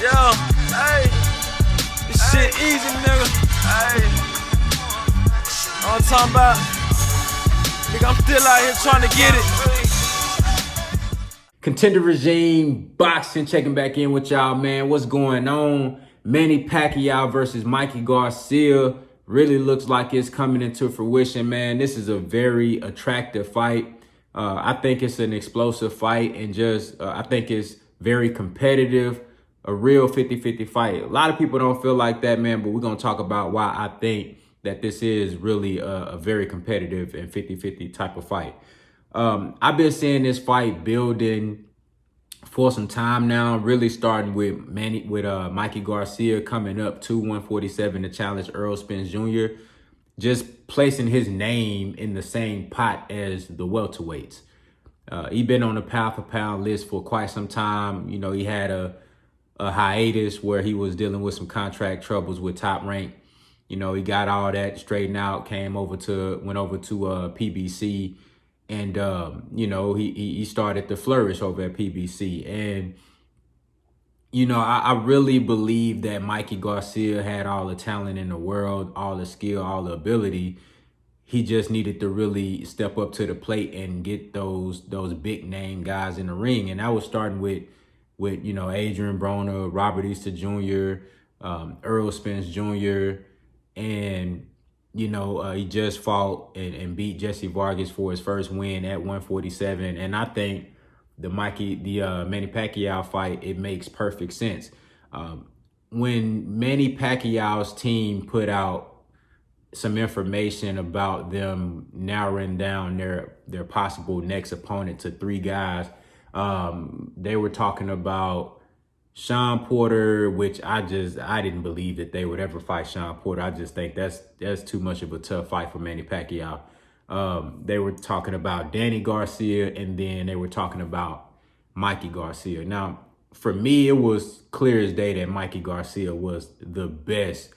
Yo, hey, this shit easy, nigga. Hey, all I'm talking about, nigga, I'm still out here trying to get it. Contender Regime Boxing checking back in with y'all, man. What's going on? Manny Pacquiao versus Mikey Garcia really looks like it's coming into fruition, man. This is a very attractive fight. I think it's an explosive fight, and I think it's very competitive. A real 50-50 fight. A lot of people don't feel like that, man, but we're going to talk about why I think that this is really a very competitive and 50-50 type of fight. I've been seeing this fight building for some time now, really starting with Mikey Garcia coming up to 147 to challenge Errol Spence Jr., just placing his name in the same pot as the welterweights. He's been on the pound-for-pound list for quite some time. You know, he had a hiatus where he was dealing with some contract troubles with Top Rank. You know, he got all that straightened out, went over to PBC, and you know, he started to flourish over at PBC. And you know, I really believe that Mikey Garcia had all the talent in the world, all the skill, all the ability. He just needed to really step up to the plate and get those big name guys in the ring. And I was starting with you know, Adrian Broner, Robert Easter Jr., Errol Spence Jr., and you know, he just fought and beat Jesse Vargas for his first win at 147. And I think the Manny Pacquiao fight, it makes perfect sense. When Manny Pacquiao's team put out some information about them narrowing down their possible next opponent to 3 guys, they were talking about Sean Porter, which I didn't believe that they would ever fight Sean Porter. I just think that's too much of a tough fight for Manny Pacquiao. They were talking about Danny Garcia, and then they were talking about Mikey Garcia. Now, for me, it was clear as day that Mikey Garcia was the best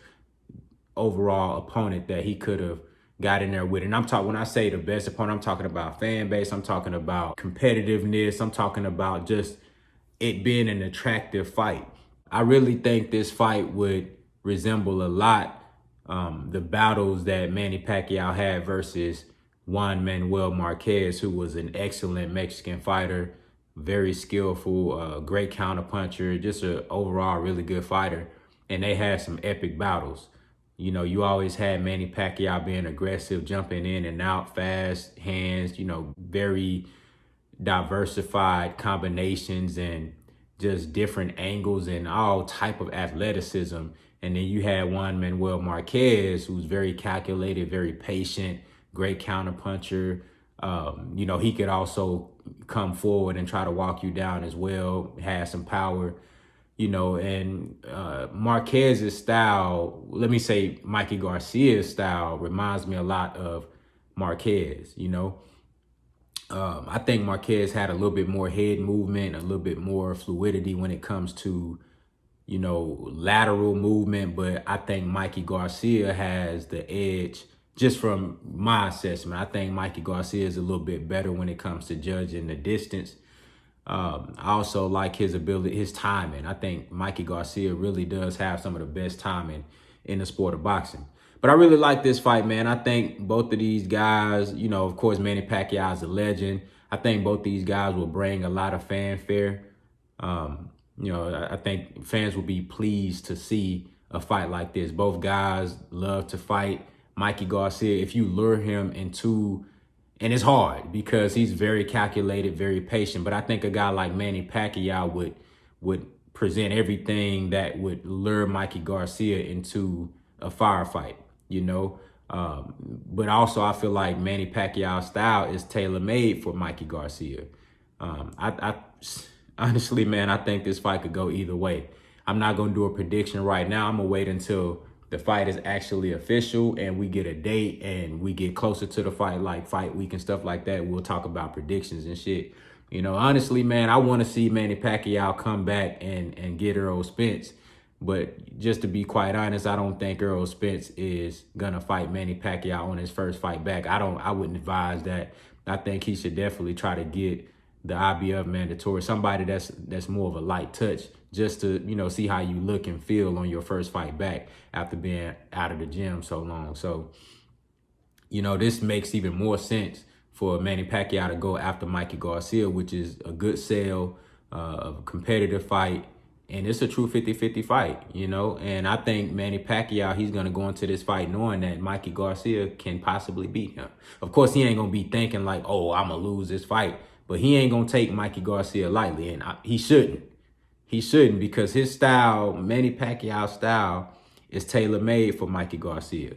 overall opponent that he could have got in there with. And when I say the best opponent, I'm talking about fan base, I'm talking about competitiveness, I'm talking about just it being an attractive fight. I really think this fight would resemble a lot the battles that Manny Pacquiao had versus Juan Manuel Marquez, who was an excellent Mexican fighter, very skillful, great counterpuncher, just an overall really good fighter. And they had some epic battles. You know, you always had Manny Pacquiao being aggressive, jumping in and out, fast hands, you know, very diversified combinations and just different angles and all type of athleticism. And then you had Juan Manuel Marquez, who's very calculated, very patient, great counterpuncher. You know, he could also come forward and try to walk you down as well, has some power. You know, and Marquez's style, let me say Mikey Garcia's style, reminds me a lot of Marquez, you know. I think Marquez had a little bit more head movement, a little bit more fluidity when it comes to, you know, lateral movement. But I think Mikey Garcia has the edge just from my assessment. I think Mikey Garcia is a little bit better when it comes to judging the distance. I also like his ability, his timing. I think Mikey Garcia really does have some of the best timing in the sport of boxing. But I really like this fight, man. I think both of these guys, you know, of course, Manny Pacquiao is a legend. I think both these guys will bring a lot of fanfare. You know, I think fans will be pleased to see a fight like this. Both guys love to fight. Mikey Garcia, if you lure him into, and it's hard because he's very calculated, very patient. But I think a guy like Manny Pacquiao would present everything that would lure Mikey Garcia into a firefight, you know. But also I feel like Manny Pacquiao's style is tailor-made for Mikey Garcia. I honestly, man, I think this fight could go either way. I'm not going to do a prediction right now. I'm going to wait until the fight is actually official and we get a date and we get closer to the fight, like fight week and stuff like that. We'll talk about predictions and shit. You know, honestly, man, I want to see Manny Pacquiao come back and get Errol Spence. But just to be quite honest, I don't think Errol Spence is going to fight Manny Pacquiao on his first fight back. I wouldn't advise that. I think he should definitely try to get the IBF mandatory, somebody that's more of a light touch, just to, you know, see how you look and feel on your first fight back after being out of the gym so long. So, you know, this makes even more sense for Manny Pacquiao to go after Mikey Garcia, which is a good sell, a competitive fight. And it's a true 50-50 fight, you know. And I think Manny Pacquiao, he's going to go into this fight knowing that Mikey Garcia can possibly beat him. Of course, he ain't going to be thinking like, oh, I'm going to lose this fight. But he ain't going to take Mikey Garcia lightly. And he shouldn't. He shouldn't, because his style, Manny Pacquiao's style, is tailor-made for Mikey Garcia.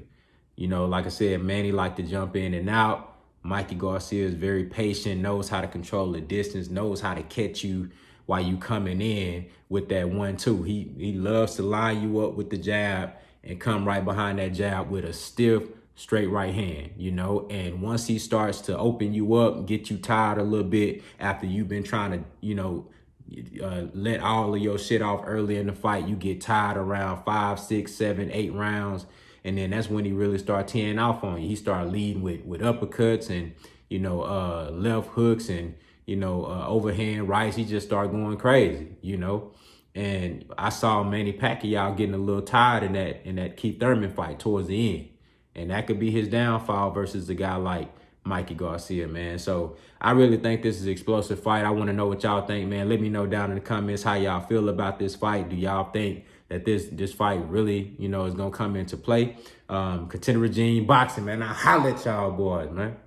You know, like I said, Manny like to jump in and out. Mikey Garcia is very patient, knows how to control the distance, knows how to catch you while you coming in with that 1-2. He loves to line you up with the jab and come right behind that jab with a stiff, straight right hand, you know. And once he starts to open you up, get you tired a little bit after you've been trying to, you know, let all of your shit off early in the fight, you get tired around 5, 6, 7, 8 rounds. And then that's when he really started teeing off on you. He started leading with uppercuts and, you know, left hooks and, you know, overhand rights. He just started going crazy, you know. And I saw Manny Pacquiao getting a little tired in that Keith Thurman fight towards the end. And that could be his downfall versus a guy like Mikey Garcia, man. So I really think this is an explosive fight. I want to know what y'all think, man. Let me know down in the comments how y'all feel about this fight. Do y'all think that this fight really, you know, is going to come into play? Contender Regime Boxing, man. I holla at y'all boys, man.